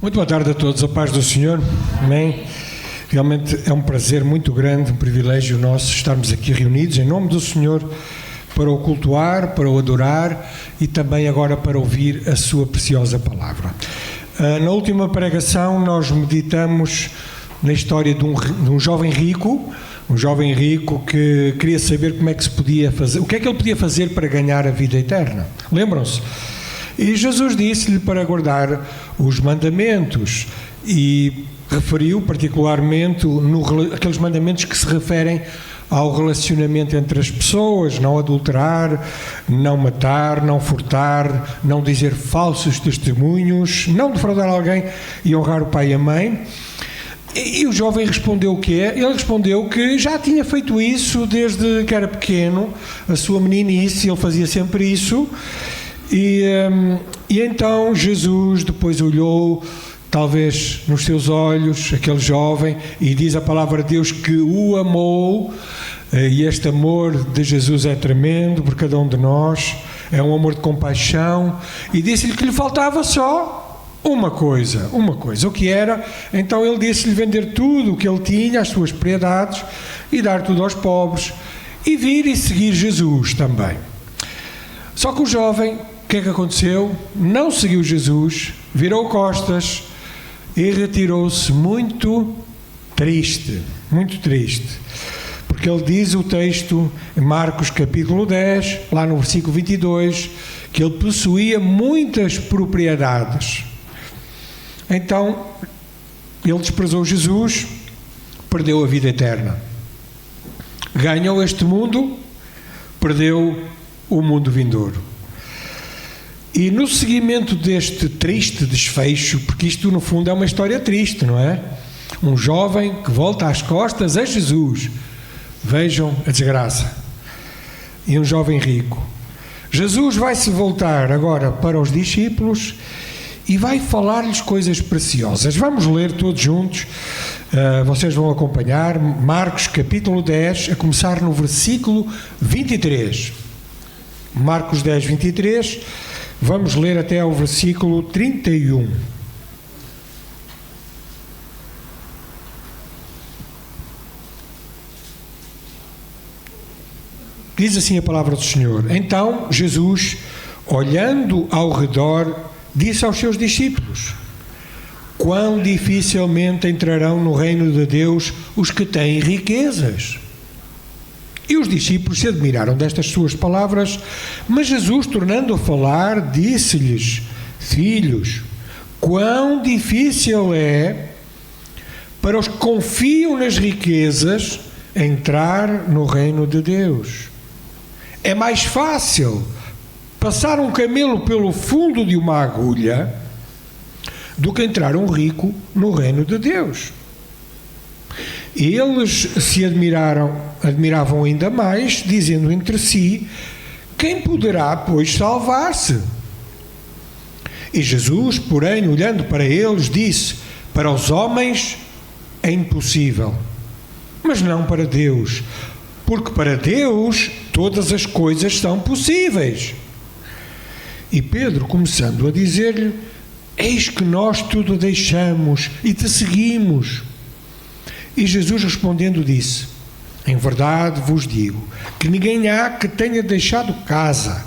Muito boa tarde a todos, a paz do Senhor, amém? Realmente é um prazer muito grande, um privilégio nosso estarmos aqui reunidos em nome do Senhor para o cultuar, para o adorar e também agora para ouvir a sua preciosa palavra. Na última pregação nós meditamos na história de um jovem rico, que queria saber como é que se podia fazer, o que é que ele podia fazer para ganhar a vida eterna. Lembram-se? E Jesus disse-lhe para guardar os mandamentos e referiu particularmente aqueles mandamentos que se referem ao relacionamento entre as pessoas: não adulterar, não matar, não furtar, não dizer falsos testemunhos, não defraudar alguém e honrar o pai e a mãe. E o jovem respondeu o quê? Ele respondeu que já tinha feito isso desde que era pequeno, a sua meninice, ele fazia sempre isso. E então Jesus depois olhou, talvez nos seus olhos, aquele jovem, e diz a palavra de Deus que o amou, e este amor de Jesus é tremendo por cada um de nós, é um amor de compaixão, e disse-lhe que lhe faltava só uma coisa, o que era? Então ele disse-lhe vender tudo o que ele tinha, as suas propriedades, e dar tudo aos pobres, e vir e seguir Jesus também. Só que o jovem, o que é que aconteceu? Não seguiu Jesus, virou costas e retirou-se muito triste, porque ele diz o texto, em Marcos capítulo 10, lá no versículo 22, que ele possuía muitas propriedades. Então, ele desprezou Jesus, perdeu a vida eterna. Ganhou este mundo, perdeu o mundo vindouro. E no seguimento deste triste desfecho, porque isto no fundo é uma história triste, não é? Um jovem que volta às costas a Jesus. Vejam a desgraça. E um jovem rico. Jesus vai-se voltar agora para os discípulos e vai falar-lhes coisas preciosas. Vamos ler todos juntos, vocês vão acompanhar, Marcos capítulo 10, a começar no versículo 23. Marcos 10, 23, vamos ler até ao versículo 31. Diz assim a palavra do Senhor: Então Jesus, olhando ao redor, disse aos seus discípulos: quão dificilmente entrarão no reino de Deus os que têm riquezas. E os discípulos se admiraram destas suas palavras, mas Jesus, tornando a falar, disse-lhes: filhos, quão difícil é para os que confiam nas riquezas entrar no reino de Deus. É mais fácil passar um camelo pelo fundo de uma agulha do que entrar um rico no reino de Deus. E eles se admiravam ainda mais, dizendo entre si: quem poderá, pois, salvar-se? E Jesus, porém, olhando para eles, disse: para os homens é impossível, mas não para Deus, porque para Deus todas as coisas são possíveis. E Pedro, começando a dizer-lhe: eis que nós tudo deixamos e te seguimos. E Jesus respondendo disse: em verdade vos digo que ninguém há que tenha deixado casa,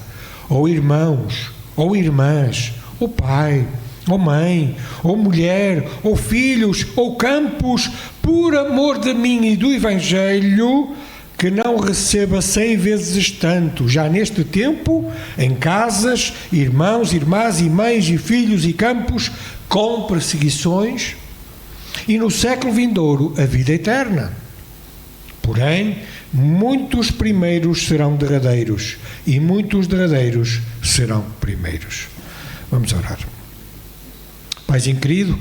ou irmãos, ou irmãs, ou pai, ou mãe, ou mulher, ou filhos, ou campos, por amor de mim e do Evangelho, que não receba 100 vezes tanto, já neste tempo, em casas, irmãos, irmãs, e mães, e filhos, e campos, com perseguições, e no século vindouro a vida eterna. Porém, muitos primeiros serão derradeiros, e muitos derradeiros serão primeiros. Vamos orar. Paizinho querido,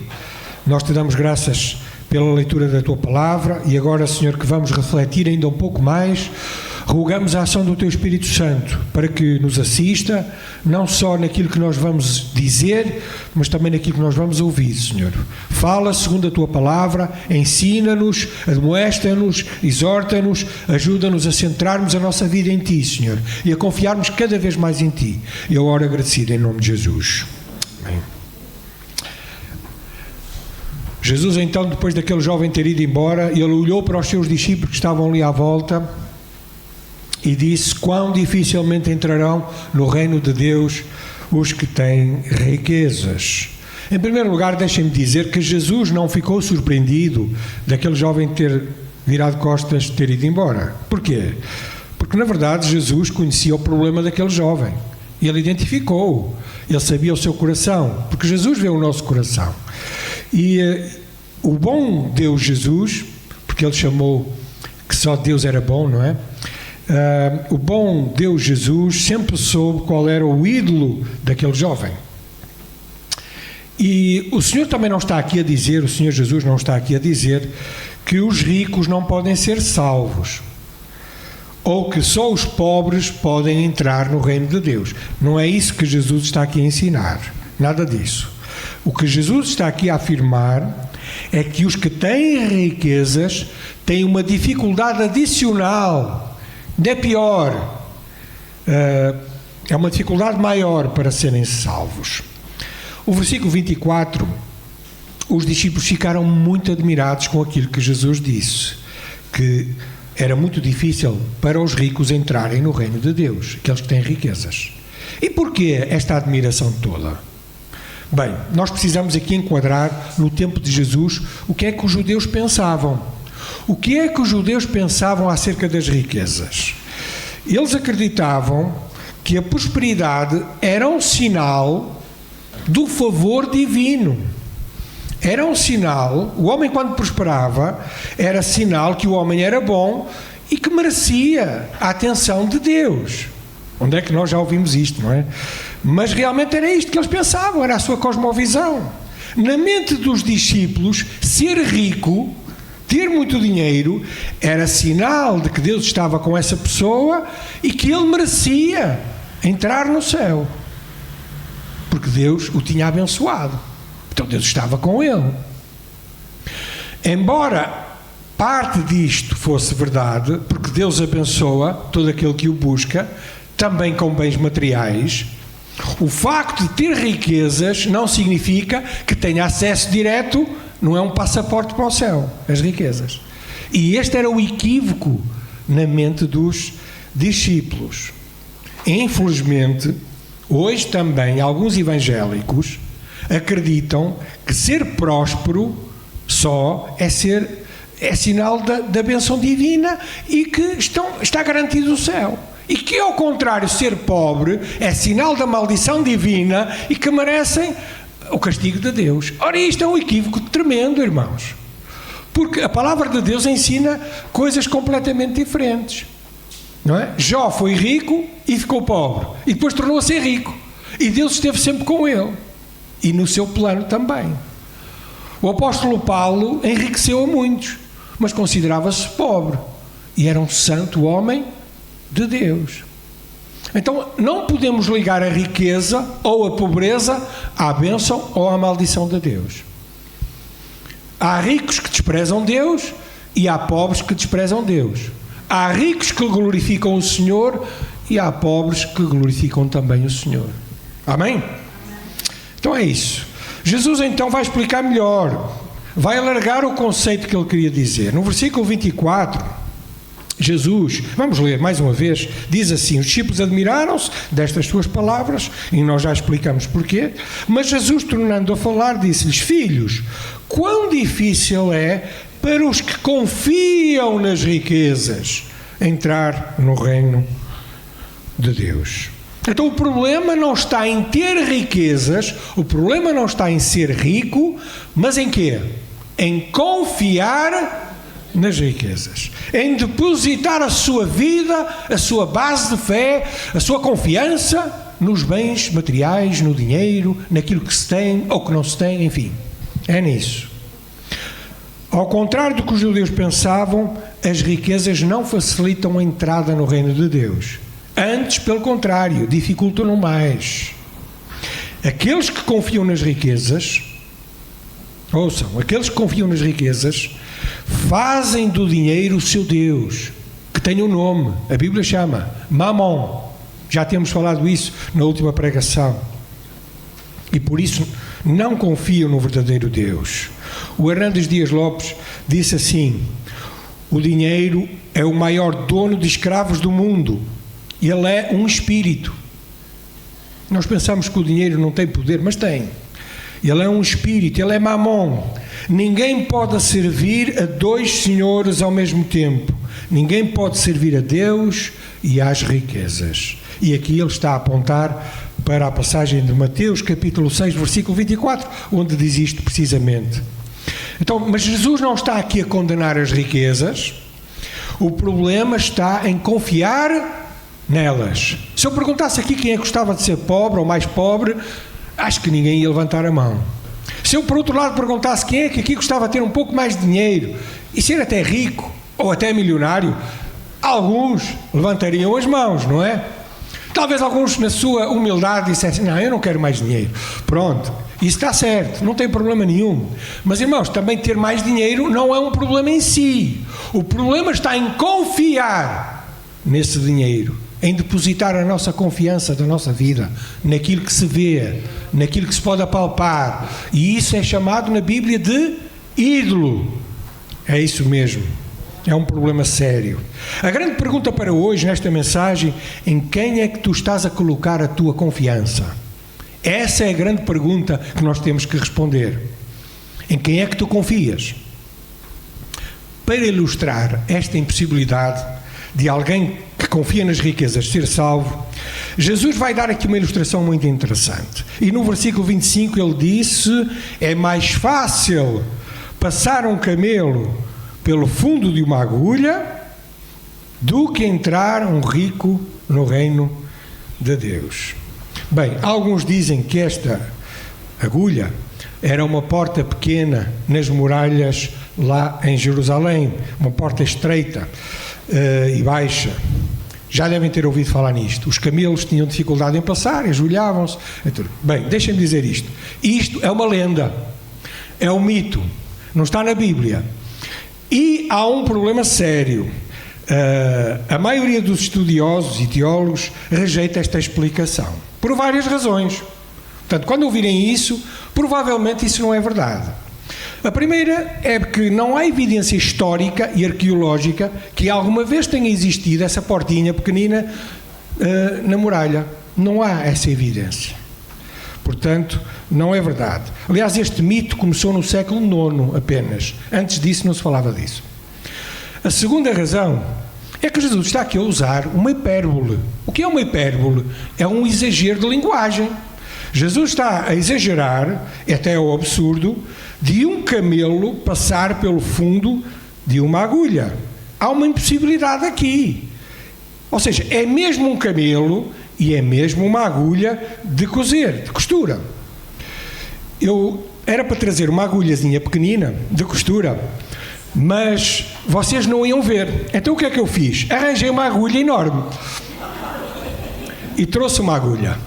nós te damos graças pela leitura da Tua Palavra, e agora, Senhor, que vamos refletir ainda um pouco mais, rogamos a ação do Teu Espírito Santo para que nos assista, não só naquilo que nós vamos dizer, mas também naquilo que nós vamos ouvir, Senhor. Fala segundo a Tua Palavra, ensina-nos, admoesta-nos, exorta-nos, ajuda-nos a centrarmos a nossa vida em Ti, Senhor, e a confiarmos cada vez mais em Ti. Eu oro agradecido em nome de Jesus. Amém. Jesus então, depois daquele jovem ter ido embora, ele olhou para os seus discípulos que estavam ali à volta e disse: quão dificilmente entrarão no reino de Deus os que têm riquezas. Em primeiro lugar, deixem-me dizer que Jesus não ficou surpreendido daquele jovem ter virado costas, ter ido embora. Porquê? Porque, na verdade, Jesus conhecia o problema daquele jovem. Ele identificou-o. Ele sabia o seu coração. Porque Jesus vê o nosso coração. E o bom Deus Jesus, porque ele chamou que só Deus era bom, não é? O bom Deus Jesus sempre soube qual era o ídolo daquele jovem. E o Senhor também não está aqui a dizer, o Senhor Jesus não está aqui a dizer que os ricos não podem ser salvos, ou que só os pobres podem entrar no reino de Deus. Não é isso que Jesus está aqui a ensinar, nada disso. O que Jesus está aqui a afirmar é que os que têm riquezas têm uma dificuldade adicional, ainda é pior, é uma dificuldade maior para serem salvos. O versículo 24, os discípulos ficaram muito admirados com aquilo que Jesus disse, que era muito difícil para os ricos entrarem no reino de Deus, aqueles que têm riquezas. E porquê esta admiração toda? Bem, nós precisamos aqui enquadrar no tempo de Jesus o que é que os judeus pensavam. O que é que os judeus pensavam acerca das riquezas? Eles acreditavam que a prosperidade era um sinal do favor divino. Era um sinal, o homem quando prosperava, era sinal que o homem era bom e que merecia a atenção de Deus. Onde é que nós já ouvimos isto, não é? Mas realmente era isto que eles pensavam, era a sua cosmovisão. Na mente dos discípulos, ser rico, ter muito dinheiro, era sinal de que Deus estava com essa pessoa e que ele merecia entrar no céu. Porque Deus o tinha abençoado. Então Deus estava com ele. Embora parte disto fosse verdade, porque Deus abençoa todo aquele que o busca, também com bens materiais, o facto de ter riquezas não significa que tenha acesso direto, não é um passaporte para o céu, as riquezas. E este era o equívoco na mente dos discípulos. Infelizmente, hoje também alguns evangélicos acreditam que ser próspero só é sinal da bênção divina e que está garantido o céu. E que, ao contrário, ser pobre é sinal da maldição divina e que merecem o castigo de Deus. Ora, isto é um equívoco tremendo, irmãos. Porque a palavra de Deus ensina coisas completamente diferentes. Não é? Jó foi rico e ficou pobre. E depois tornou a ser rico. E Deus esteve sempre com ele. E no seu plano também. O apóstolo Paulo enriqueceu a muitos, mas considerava-se pobre. E era um santo homem de Deus. Então, não podemos ligar a riqueza ou a pobreza à bênção ou à maldição de Deus. Há ricos que desprezam Deus e há pobres que desprezam Deus. Há ricos que glorificam o Senhor e há pobres que glorificam também o Senhor. Amém? Então é isso. Jesus então vai explicar melhor, vai alargar o conceito que ele queria dizer. No versículo 24, Jesus, vamos ler mais uma vez, diz assim: os discípulos admiraram-se destas suas palavras, e nós já explicamos porquê, mas Jesus, tornando a falar, disse-lhes: filhos, quão difícil é para os que confiam nas riquezas entrar no reino de Deus. Então o problema não está em ter riquezas, o problema não está em ser rico, mas em quê? Em confiar nas riquezas, em depositar a sua vida, a sua base de fé, a sua confiança nos bens materiais, no dinheiro, naquilo que se tem ou que não se tem, enfim, é nisso. Ao contrário do que os judeus pensavam, as riquezas não facilitam a entrada no reino de Deus. Antes, pelo contrário, dificultam-no mais. Aqueles que confiam nas riquezas, ouçam, aqueles que confiam nas riquezas, fazem do dinheiro o seu Deus, que tem um nome, a Bíblia chama Mamon. Já temos falado isso na última pregação. E por isso não confiam no verdadeiro Deus. O Hernandes Dias Lopes disse assim: o dinheiro é o maior dono de escravos do mundo. Ele é um espírito. Nós pensamos que o dinheiro não tem poder, mas tem. Ele é um espírito, ele é mamon. Ninguém pode servir a dois senhores ao mesmo tempo. Ninguém pode servir a Deus e às riquezas. E aqui ele está a apontar para a passagem de Mateus, capítulo 6, versículo 24, onde diz isto precisamente. Então, mas Jesus não está aqui a condenar as riquezas. O problema está em confiar nelas. Se eu perguntasse aqui quem é que gostava de ser pobre ou mais pobre, acho que ninguém ia levantar a mão. Se eu, por outro lado, perguntasse quem é que aqui gostava de ter um pouco mais de dinheiro e ser até rico ou até milionário, alguns levantariam as mãos, não é? Talvez alguns, na sua humildade, dissessem: não, eu não quero mais dinheiro. Pronto, isso está certo, não tem problema nenhum. Mas, irmãos, também ter mais dinheiro não é um problema em si. O problema está em confiar nesse dinheiro, em depositar a nossa confiança da nossa vida naquilo que se vê, naquilo que se pode apalpar. E isso é chamado na Bíblia de ídolo. É isso mesmo. É um problema sério. A grande pergunta para hoje, nesta mensagem: em quem é que tu estás a colocar a tua confiança? Essa é a grande pergunta que nós temos que responder. Em quem é que tu confias? Para ilustrar esta impossibilidade de alguém que confia nas riquezas ser salvo, Jesus vai dar aqui uma ilustração muito interessante. E no versículo 25 ele disse: é mais fácil passar um camelo pelo fundo de uma agulha do que entrar um rico no reino de Deus. Bem, alguns dizem que esta agulha era uma porta pequena nas muralhas lá em Jerusalém, uma porta estreita e baixa. Já devem ter ouvido falar nisto. Os camelos tinham dificuldade em passar, ajoelhavam-se. Bem, deixem-me dizer isto. Isto é uma lenda, é um mito, não está na Bíblia. E há um problema sério. A maioria dos estudiosos e teólogos rejeita esta explicação, por várias razões. Portanto, quando ouvirem isso, provavelmente isso não é verdade. A primeira é que não há evidência histórica e arqueológica que alguma vez tenha existido essa portinha pequenina na muralha. Não há essa evidência. Portanto, não é verdade. Aliás, este mito começou no século IX apenas. Antes disso não se falava disso. A segunda razão é que Jesus está aqui a usar uma hipérbole. O que é uma hipérbole? É um exagero de linguagem. Jesus está a exagerar, até ao absurdo, de um camelo passar pelo fundo de uma agulha. Há uma impossibilidade aqui. Ou seja, é mesmo um camelo e é mesmo uma agulha de cozer, de costura. Eu era para trazer uma agulhazinha pequenina de costura, mas vocês não iam ver. Então o que é que eu fiz? Arranjei uma agulha enorme e trouxe uma agulha.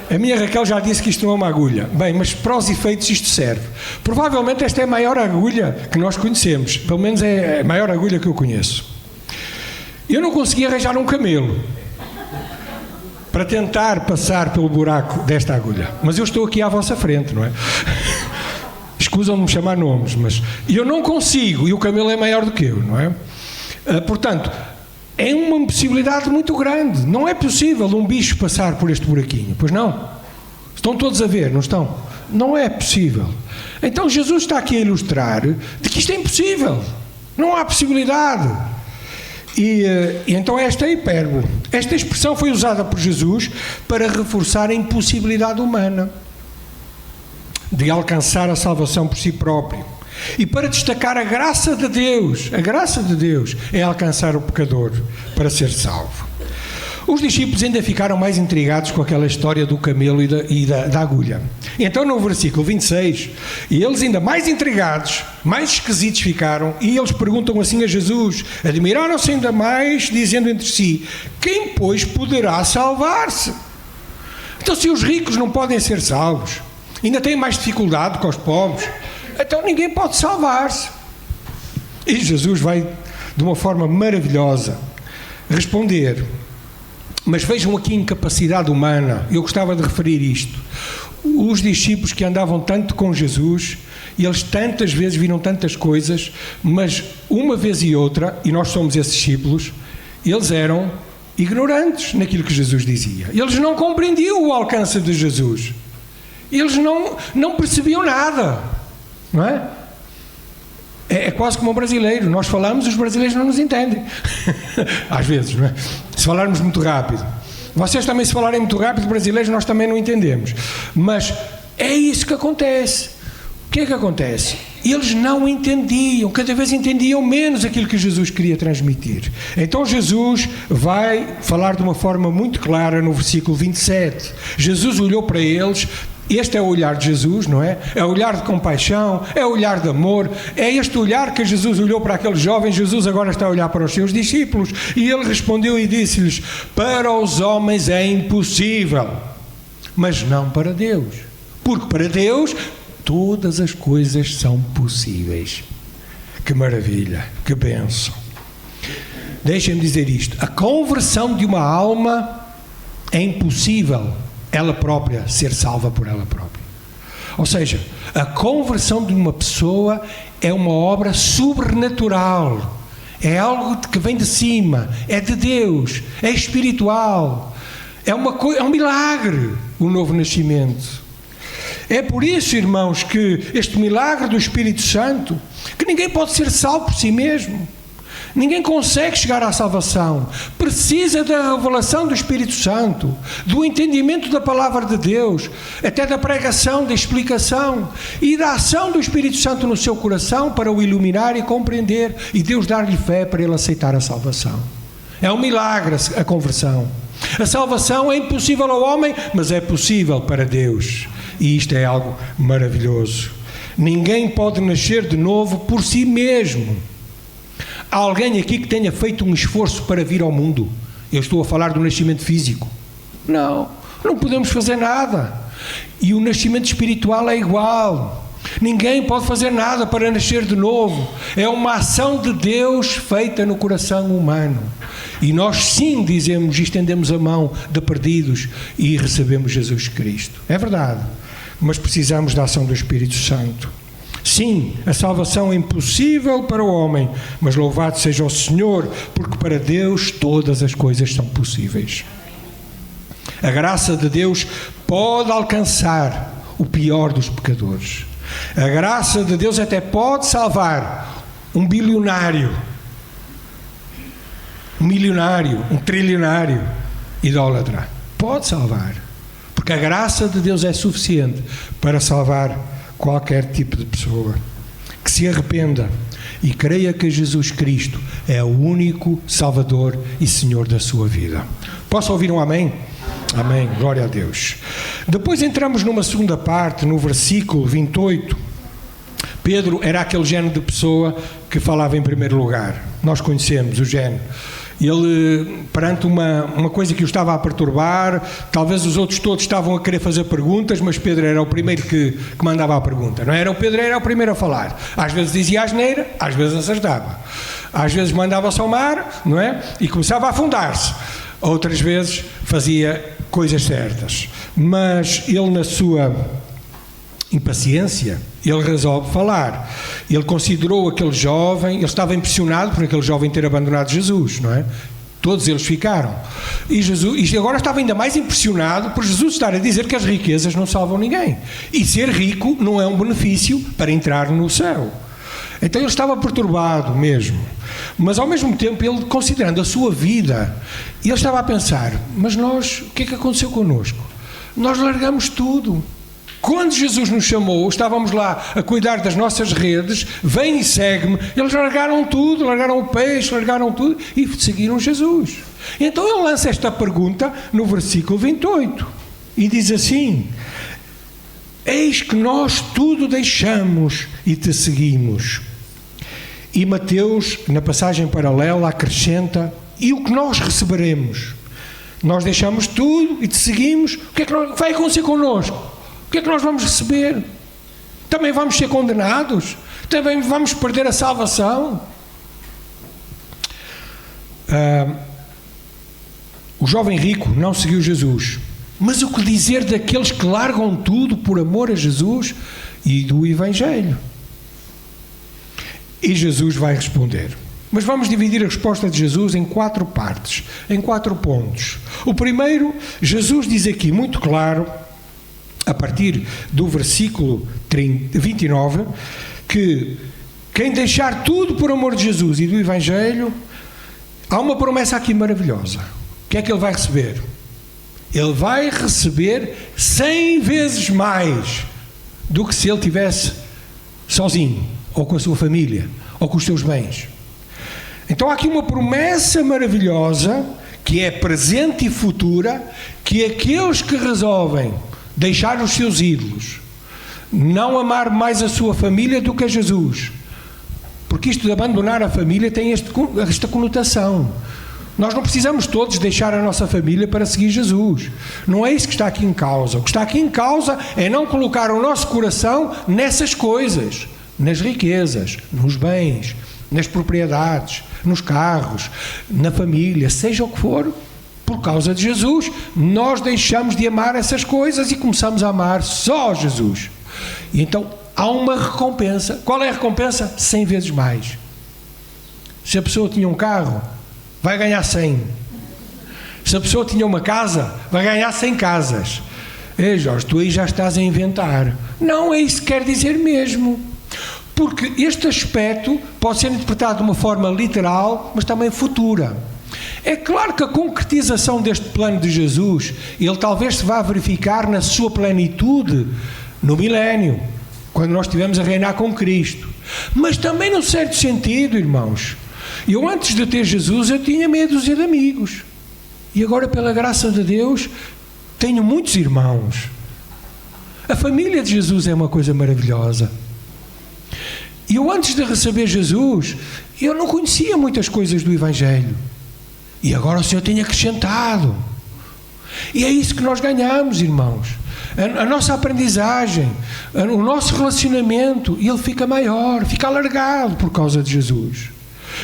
A minha Raquel já disse que isto não é uma agulha. Bem, mas para os efeitos isto serve. Provavelmente esta é a maior agulha que nós conhecemos. Pelo menos é a maior agulha que eu conheço. Eu não consegui arranjar um camelo para tentar passar pelo buraco desta agulha. Mas eu estou aqui à vossa frente, não é? Escusam de me chamar nomes, mas eu não consigo, e o camelo é maior do que eu, não é? Portanto, é uma impossibilidade muito grande. Não é possível um bicho passar por este buraquinho, pois não? Estão todos a ver, não estão? Não é possível. Então Jesus está aqui a ilustrar de que isto é impossível. Não há possibilidade. E então esta é a hipérbole. Esta expressão foi usada por Jesus para reforçar a impossibilidade humana de alcançar a salvação por si próprio e para destacar a graça de Deus. A graça de Deus é alcançar o pecador para ser salvo. Os discípulos ainda ficaram mais intrigados com aquela história do camelo e da agulha. Então no versículo 26, e eles ainda mais intrigados, mais esquisitos ficaram, e eles perguntam assim a Jesus, admiraram-se ainda mais, dizendo entre si: quem, pois, poderá salvar-se? Então se os ricos não podem ser salvos, ainda têm mais dificuldade que os pobres, então ninguém pode salvar-se. E Jesus vai, de uma forma maravilhosa, responder. Mas vejam aqui a incapacidade humana. Eu gostava de referir isto. Os discípulos que andavam tanto com Jesus E eles tantas vezes viram tantas coisas, mas uma vez e outra, e nós somos esses discípulos, eles eram ignorantes naquilo que Jesus dizia. Eles não compreendiam o alcance de Jesus. Eles não percebiam nada, não é? É quase como um brasileiro. Nós falamos, os brasileiros não nos entendem. Às vezes, não é? Se falarmos muito rápido. Vocês também, se falarem muito rápido, brasileiros, nós também não entendemos. Mas é isso que acontece. O que é que acontece? Eles não entendiam, cada vez entendiam menos aquilo que Jesus queria transmitir. Então Jesus vai falar de uma forma muito clara no versículo 27. Jesus olhou para eles. Este é o olhar de Jesus, não é? É o olhar de compaixão, é o olhar de amor, é este olhar que Jesus olhou para aqueles jovens. Jesus agora está a olhar para os seus discípulos, e ele respondeu e disse-lhes: para os homens é impossível, mas não para Deus, porque para Deus todas as coisas são possíveis. Que maravilha, que bênção. Deixem-me dizer isto: a conversão de uma alma é impossível ela própria ser salva por ela própria. Ou seja, a conversão de uma pessoa é uma obra sobrenatural, é algo que vem de cima, é de Deus, é espiritual, é um milagre o novo nascimento. É por isso, irmãos, que este milagre do Espírito Santo, que ninguém pode ser salvo por si mesmo. Ninguém consegue chegar à salvação. Precisa da revelação do Espírito Santo, do entendimento da palavra de Deus, até da pregação, da explicação e da ação do Espírito Santo no seu coração para o iluminar e compreender, e Deus dar-lhe fé para ele aceitar a salvação. É um milagre a conversão. A salvação é impossível ao homem, mas é possível para Deus. E isto é algo maravilhoso. Ninguém pode nascer de novo por si mesmo. Há alguém aqui que tenha feito um esforço para vir ao mundo? Eu estou a falar do nascimento físico. Não podemos fazer nada. E o nascimento espiritual é igual. Ninguém pode fazer nada para nascer de novo. É uma ação de Deus feita no coração humano. E nós sim dizemos e estendemos a mão de perdidos e recebemos Jesus Cristo. É verdade. Mas precisamos da ação do Espírito Santo. Sim, a salvação é impossível para o homem, mas louvado seja o Senhor, porque para Deus todas as coisas são possíveis. A graça de Deus pode alcançar o pior dos pecadores. A graça de Deus até pode salvar um bilionário, um milionário, um trilionário idólatra. Pode salvar, porque a graça de Deus é suficiente para salvar qualquer tipo de pessoa que se arrependa e creia que Jesus Cristo é o único Salvador e Senhor da sua vida. Posso ouvir um amém? Amém, glória a Deus. Depois entramos numa segunda parte, no versículo 28. Pedro era aquele género de pessoa que falava em primeiro lugar. Nós conhecemos o género. Ele, perante uma coisa que o estava a perturbar, talvez os outros todos estavam a querer fazer perguntas, mas Pedro era o primeiro que mandava a pergunta, não era? O Pedro era o primeiro a falar. Às vezes dizia asneira, às vezes acertava. Às vezes mandava-se ao mar, não é? E começava a afundar-se. Outras vezes fazia coisas certas. Mas ele, na sua impaciência, ele resolve falar. Ele considerou aquele jovem, ele estava impressionado por aquele jovem ter abandonado Jesus, não é? Todos eles ficaram. E agora estava ainda mais impressionado por Jesus estar a dizer que as riquezas não salvam ninguém. E ser rico não é um benefício para entrar no céu. Então ele estava perturbado mesmo. Mas ao mesmo tempo, ele, considerando a sua vida, ele estava a pensar: mas nós, o que é que aconteceu connosco? Nós largamos tudo. Quando Jesus nos chamou, estávamos lá a cuidar das nossas redes, vem e segue-me. Eles largaram tudo, largaram o peixe, largaram tudo e seguiram Jesus. Então ele lança esta pergunta no versículo 28 e diz assim: eis que nós tudo deixamos e te seguimos. E Mateus, na passagem paralela, acrescenta: e o que nós receberemos? Nós deixamos tudo e te seguimos, o que é que vai acontecer connosco? O que é que nós vamos receber? Também vamos ser condenados? Também vamos perder a salvação? O jovem rico não seguiu Jesus. Mas o que dizer daqueles que largam tudo por amor a Jesus? e do Evangelho? E Jesus vai responder. Mas vamos dividir a resposta de Jesus em 4 partes, em 4 pontos. O primeiro, Jesus diz aqui muito claro, a partir do versículo 29, que quem deixar tudo por amor de Jesus e do Evangelho, há uma promessa aqui maravilhosa. O que é que ele vai receber? Ele vai receber 100 vezes mais do que se ele tivesse sozinho, ou com a sua família, ou com os seus bens. Então há aqui uma promessa maravilhosa, que é presente e futura, que aqueles que resolvem deixar os seus ídolos, não amar mais a sua família do que a Jesus, porque isto de abandonar a família tem esta conotação. Nós não precisamos todos deixar a nossa família para seguir Jesus. Não é isso que está aqui em causa. O que está aqui em causa é não colocar o nosso coração nessas coisas, nas riquezas, nos bens, nas propriedades, nos carros, na família, seja o que for. Por causa de Jesus, nós deixamos de amar essas coisas e começamos a amar só Jesus. E então há uma recompensa. Qual é a recompensa? 100 vezes mais. Se a pessoa tinha um carro, vai ganhar 100. Se a pessoa tinha uma casa, vai ganhar 100 casas. Jorge, tu aí já estás a inventar. Não é isso que quer dizer mesmo. Porque este aspecto pode ser interpretado de uma forma literal, mas também futura. É claro que a concretização deste plano de Jesus, ele talvez se vá verificar na sua plenitude no milénio, quando nós estivermos a reinar com Cristo. Mas também num certo sentido, irmãos, eu antes de ter Jesus eu tinha meia dúzia de amigos. E agora, pela graça de Deus, tenho muitos irmãos. A família de Jesus é uma coisa maravilhosa. E eu antes de receber Jesus, eu não conhecia muitas coisas do Evangelho. E agora o Senhor tem acrescentado. E é isso que nós ganhamos, irmãos. A nossa aprendizagem, o nosso relacionamento, ele fica maior, fica alargado por causa de Jesus.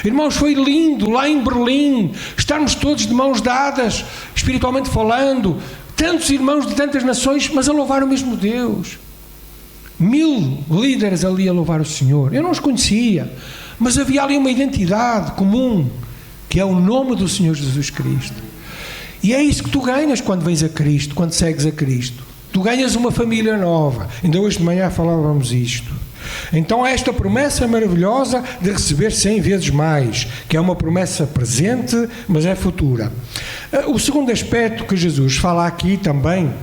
Irmãos, foi lindo lá em Berlim estarmos todos de mãos dadas, espiritualmente falando, tantos irmãos de tantas nações, mas a louvar o mesmo Deus. 1000 líderes ali a louvar o Senhor. Eu não os conhecia, mas havia ali uma identidade comum, que é o nome do Senhor Jesus Cristo. E é isso que tu ganhas quando vens a Cristo, quando segues a Cristo. Tu ganhas uma família nova. Ainda hoje de manhã falávamos isto. Então há esta promessa maravilhosa de receber 100 vezes mais, que é uma promessa presente, mas é futura. O segundo aspecto que Jesus fala aqui também,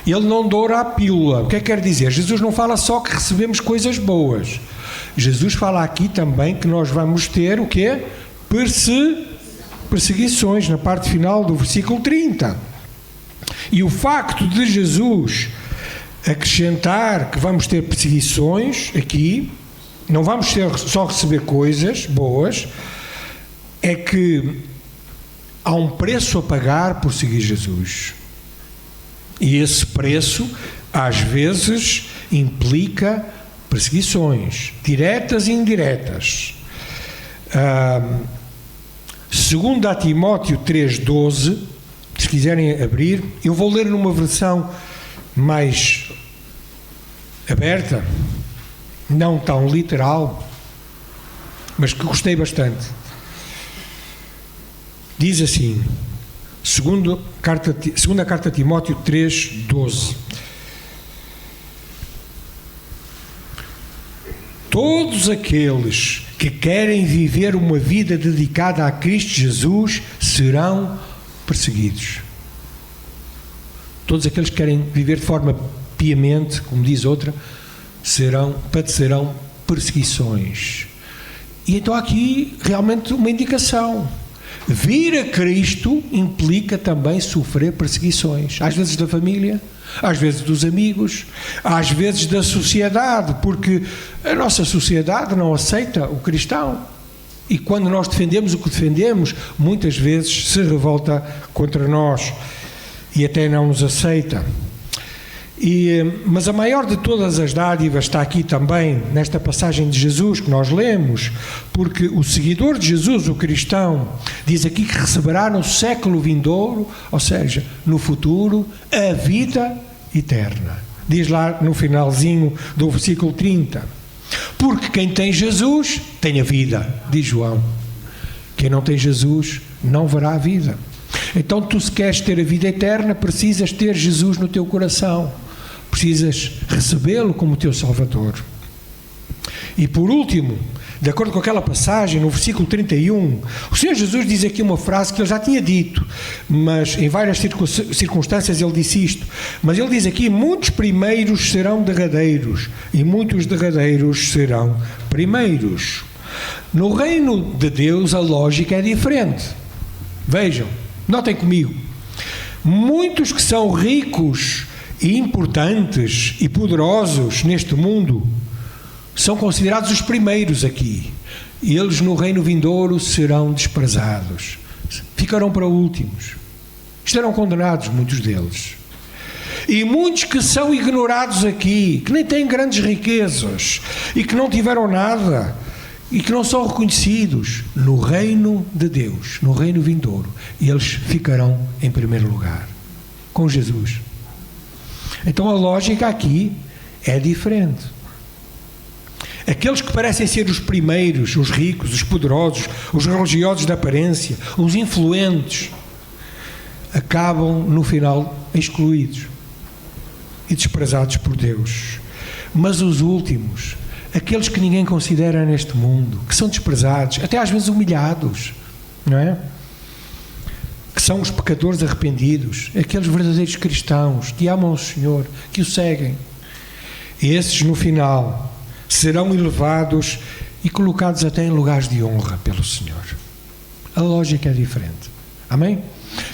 ele não doura a pílula. O que é que quer dizer? Jesus não fala só que recebemos coisas boas. Jesus fala aqui também que nós vamos ter o quê? Perseguições, na parte final do versículo 30. E o facto de Jesus acrescentar que vamos ter perseguições aqui, não vamos só receber coisas boas, é que há um preço a pagar por seguir Jesus. E esse preço, às vezes, implica perseguições, diretas e indiretas. Segundo a Timóteo 3,12, se quiserem abrir, eu vou ler numa versão mais aberta, não tão literal, mas que gostei bastante. Diz assim, segunda carta a Timóteo 3,12: todos aqueles que querem viver uma vida dedicada a Cristo Jesus serão perseguidos. Todos aqueles que querem viver de forma piamente, como diz outra, padecerão perseguições. E então há aqui realmente uma indicação. Vir a Cristo implica também sofrer perseguições, às vezes da família, às vezes dos amigos, às vezes da sociedade, porque a nossa sociedade não aceita o cristão. E quando nós defendemos o que defendemos, muitas vezes se revolta contra nós e até não nos aceita. Mas a maior de todas as dádivas está aqui também, nesta passagem de Jesus que nós lemos, porque o seguidor de Jesus, o cristão, diz aqui que receberá no século vindouro, ou seja, no futuro, a vida eterna. Diz lá no finalzinho do versículo 30. Porque quem tem Jesus tem a vida, diz João. Quem não tem Jesus não verá a vida. Então tu, se queres ter a vida eterna, precisas ter Jesus no teu coração. Precisas recebê-lo como teu Salvador. E por último, de acordo com aquela passagem, no versículo 31, o Senhor Jesus diz aqui uma frase que ele já tinha dito, mas em várias circunstâncias ele disse isto. Mas ele diz aqui: muitos primeiros serão derradeiros, e muitos derradeiros serão primeiros. No reino de Deus a lógica é diferente. Vejam, notem comigo. Muitos que são ricos e importantes e poderosos neste mundo são considerados os primeiros aqui. E eles no reino vindouro serão desprezados. Ficarão para últimos. Estarão condenados, muitos deles. E muitos que são ignorados aqui, que nem têm grandes riquezas e que não tiveram nada e que não são reconhecidos no reino de Deus, no reino vindouro, e eles ficarão em primeiro lugar com Jesus. Então a lógica aqui é diferente. Aqueles que parecem ser os primeiros, os ricos, os poderosos, os religiosos de aparência, os influentes, acabam no final excluídos e desprezados por Deus. Mas os últimos, aqueles que ninguém considera neste mundo, que são desprezados, até às vezes humilhados, não é? Que são os pecadores arrependidos, aqueles verdadeiros cristãos que amam o Senhor, que o seguem. Esses no final serão elevados e colocados até em lugares de honra pelo Senhor. A lógica é diferente. Amém?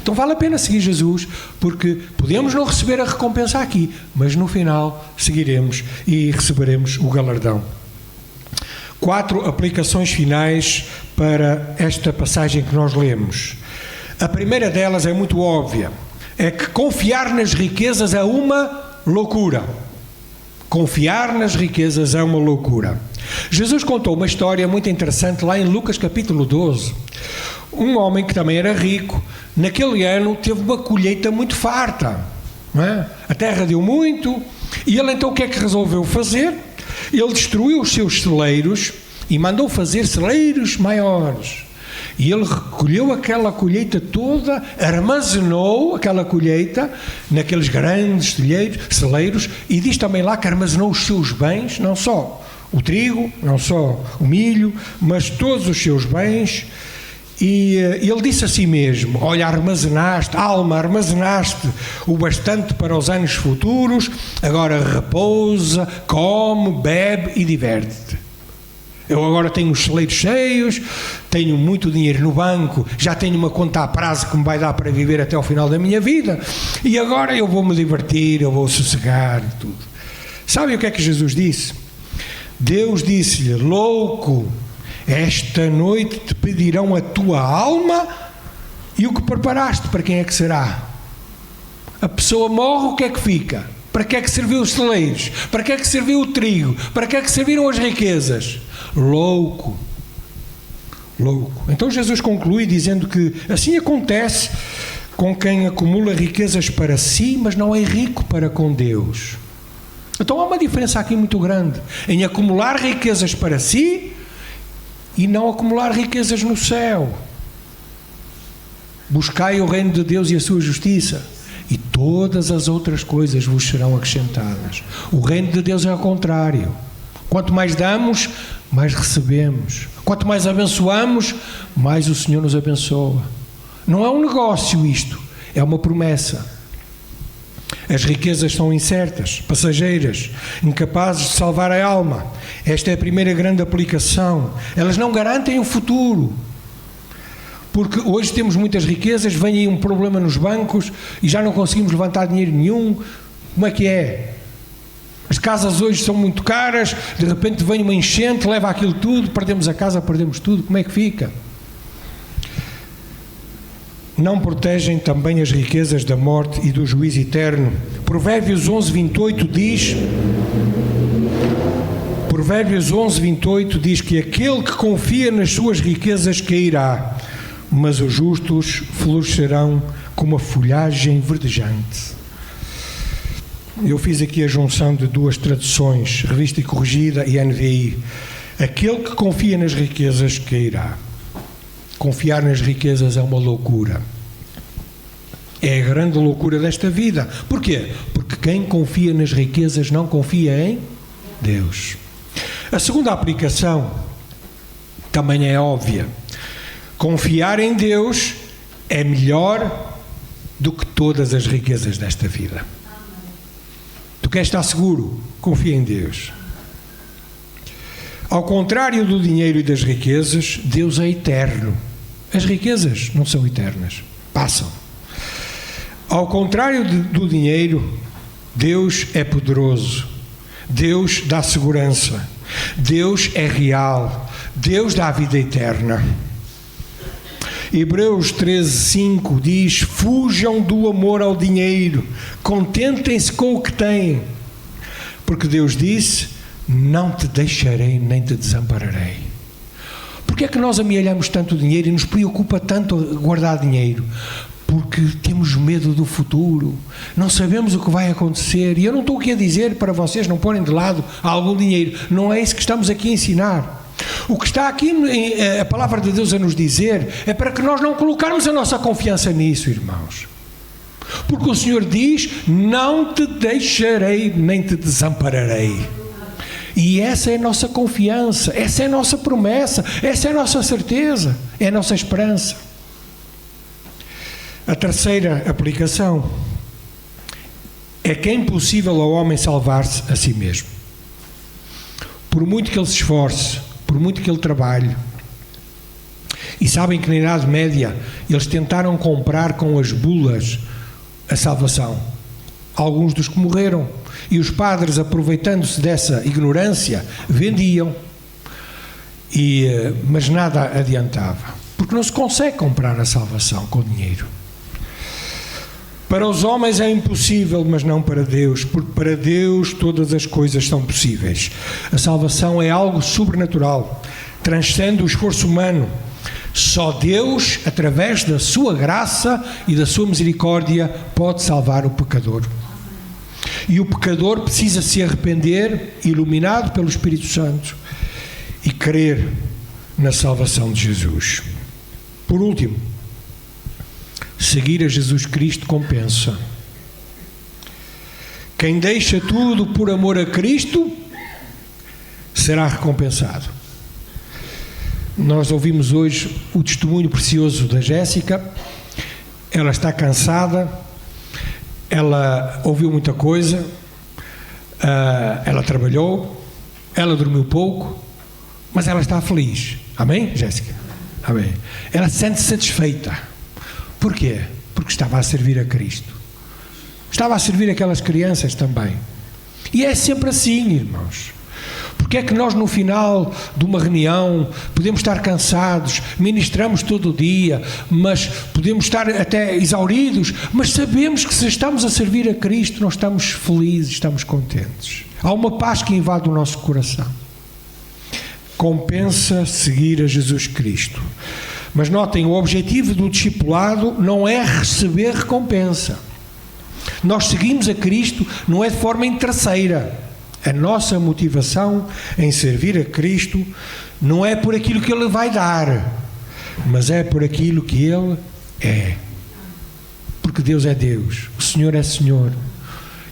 Então vale a pena seguir Jesus, porque podemos não receber a recompensa aqui, mas no final seguiremos e receberemos o galardão. 4 aplicações finais para esta passagem que nós lemos. A primeira delas é muito óbvia, é que confiar nas riquezas é uma loucura. Confiar nas riquezas é uma loucura. Jesus contou uma história muito interessante lá em Lucas capítulo 12. Um homem que também era rico, naquele ano teve uma colheita muito farta, não é? A terra deu muito, e ele então o que é que resolveu fazer? Ele destruiu os seus celeiros e mandou fazer celeiros maiores. E ele recolheu aquela colheita toda, armazenou aquela colheita naqueles grandes celeiros, e diz também lá que armazenou os seus bens, não só o trigo, não só o milho, mas todos os seus bens. E ele disse a si mesmo: olha, armazenaste o bastante para os anos futuros, agora repousa, come, bebe e diverte-te. Eu agora tenho os celeiros cheios, tenho muito dinheiro no banco, já tenho uma conta a prazo que me vai dar para viver até ao final da minha vida, e agora eu vou me divertir, eu vou sossegar e tudo. Sabe o que é que Jesus disse? Deus disse-lhe: louco, esta noite te pedirão a tua alma, e o que preparaste, para quem é que será? A pessoa morre, o que é que fica? Para que é que serviu os celeiros? Para que é que serviu o trigo? Para que é que serviram as riquezas? Louco. Louco. Então Jesus conclui dizendo que assim acontece com quem acumula riquezas para si, mas não é rico para com Deus. Então há uma diferença aqui muito grande em acumular riquezas para si e não acumular riquezas no céu. Buscai o reino de Deus e a sua justiça, e todas as outras coisas vos serão acrescentadas. O reino de Deus é ao contrário. Quanto mais damos, mais recebemos. Quanto mais abençoamos, mais o Senhor nos abençoa. Não é um negócio isto, é uma promessa. As riquezas são incertas, passageiras, incapazes de salvar a alma. Esta é a primeira grande aplicação. Elas não garantem o futuro. Porque hoje temos muitas riquezas, vem aí um problema nos bancos e já não conseguimos levantar dinheiro nenhum. Como é que é? As casas hoje são muito caras, de repente vem uma enchente, leva aquilo tudo, perdemos a casa, perdemos tudo. Como é que fica? Não protegem também as riquezas da morte e do juízo eterno. Provérbios 11:28 diz... Provérbios 11:28 diz que aquele que confia nas suas riquezas cairá, mas os justos florescerão como a folhagem verdejante. eu fiz aqui a junção de duas traduções, Revista e Corrigida e NVI. Aquele que confia nas riquezas cairá. Confiar nas riquezas é uma loucura. É a grande loucura desta vida. Porquê? Porque quem confia nas riquezas não confia em Deus. A segunda aplicação também é óbvia. Confiar em Deus é melhor do que todas as riquezas desta vida. Tu queres estar seguro? Confia em Deus. Ao contrário do dinheiro e das riquezas, Deus é eterno. As riquezas não são eternas, passam. Ao contrário do dinheiro, Deus é poderoso. Deus dá segurança. Deus é real. Deus dá a vida eterna. Hebreus 13:5 diz: fujam do amor ao dinheiro, contentem-se com o que têm, porque Deus disse: não te deixarei nem te desampararei. Porque é que nós amealhamos tanto dinheiro e nos preocupa tanto guardar dinheiro? Porque temos medo do futuro, não sabemos o que vai acontecer. E eu não estou aqui a dizer para vocês não porem de lado algum dinheiro, não é isso que estamos aqui a ensinar. O que está aqui, a palavra de Deus a nos dizer, é para que nós não colocarmos a nossa confiança nisso, irmãos. Porque o Senhor diz: não te deixarei, nem te desampararei. E essa é a nossa confiança, essa é a nossa promessa, essa é a nossa certeza, é a nossa esperança. A terceira aplicação é que é impossível ao homem salvar-se a si mesmo. Por muito que ele se esforce, por muito que ele trabalhe. E sabem que na Idade Média eles tentaram comprar com as bulas a salvação. Alguns dos que morreram. E os padres, aproveitando-se dessa ignorância, vendiam. Mas nada adiantava. Porque não se consegue comprar a salvação com dinheiro. Para os homens é impossível, mas não para Deus, porque para Deus todas as coisas são possíveis. A salvação é algo sobrenatural, transcende o esforço humano. Só Deus, através da sua graça e da sua misericórdia, pode salvar o pecador. E o pecador precisa se arrepender, iluminado pelo Espírito Santo, e crer na salvação de Jesus. Por último, seguir a Jesus Cristo compensa. Quem deixa tudo por amor a Cristo será recompensado. Nós ouvimos hoje o testemunho precioso da Jéssica. Ela está cansada, ela ouviu muita coisa, ela trabalhou, ela dormiu pouco, mas ela está feliz. Amém, Jéssica? Amém. Ela se sente satisfeita. Porquê? Porque estava a servir a Cristo. Estava a servir aquelas crianças também. E é sempre assim, irmãos. Porque é que nós no final de uma reunião podemos estar cansados, ministramos todo o dia, mas podemos estar até exauridos, mas sabemos que se estamos a servir a Cristo, nós estamos felizes, estamos contentes. Há uma paz que invade o nosso coração. Compensa seguir a Jesus Cristo. Mas notem, o objetivo do discipulado não é receber recompensa. Nós seguimos a Cristo não é de forma interesseira. A nossa motivação em servir a Cristo não é por aquilo que Ele vai dar, mas é por aquilo que Ele é. Porque Deus é Deus, o Senhor é Senhor,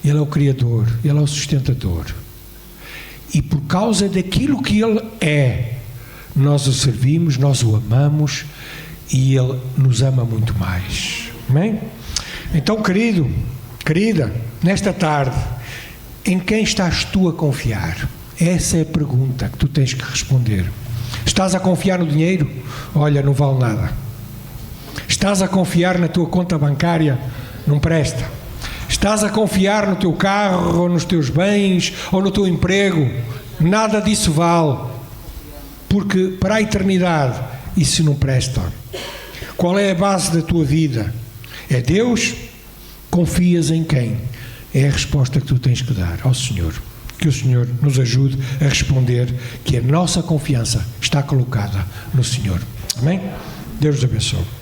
Ele é o Criador, Ele é o sustentador. E por causa daquilo que Ele é, nós o servimos, nós o amamos e Ele nos ama muito mais. Amém? Então, querido, querida, nesta tarde, em quem estás tu a confiar? Essa é a pergunta que tu tens que responder. Estás a confiar no dinheiro? Olha, não vale nada. Estás a confiar na tua conta bancária? Não presta. Estás a confiar no teu carro, ou nos teus bens, ou no teu emprego? Nada disso vale. Porque para a eternidade isso não presta. Qual é a base da tua vida? É Deus? Confias em quem? É a resposta que tu tens que dar ao Senhor. Que o Senhor nos ajude a responder que a nossa confiança está colocada no Senhor. Amém? Deus os abençoe.